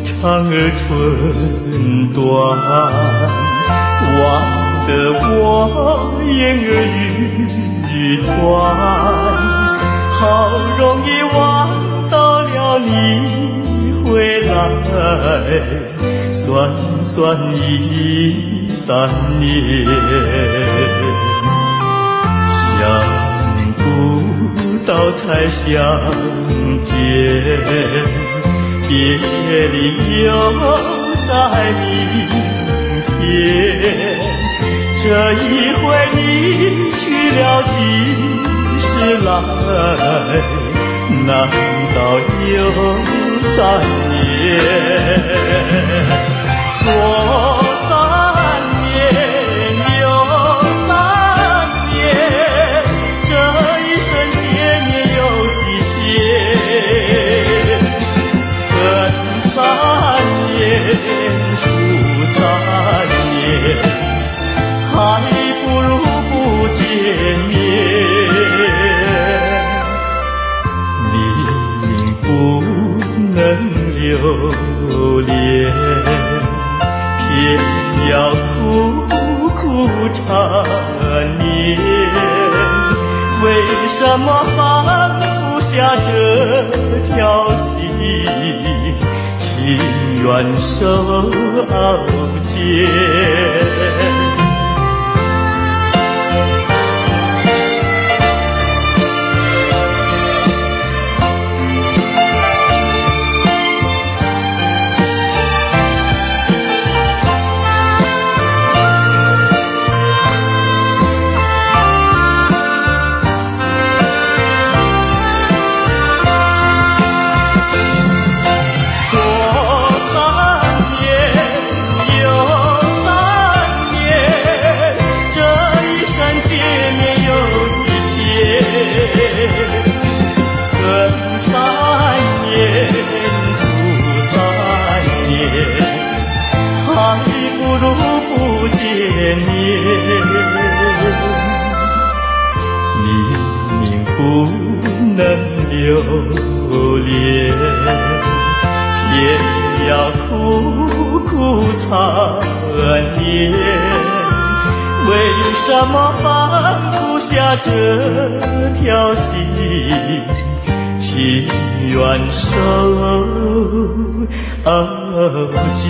唱儿春短，忘得我言儿欲穿，好容易望到了你回来，算算已3年，想不到才相见。别离又在明天，这一回你去了几时来？难道有3年？左3年，右3年，这一生见面有几天？3年，数3年，还不如不见面。你不能留恋，偏要苦苦缠绵。为什么放不下这条心？情愿手间。明不能留恋，偏要苦苦缠绵。为什么放不下这条心？情愿手间。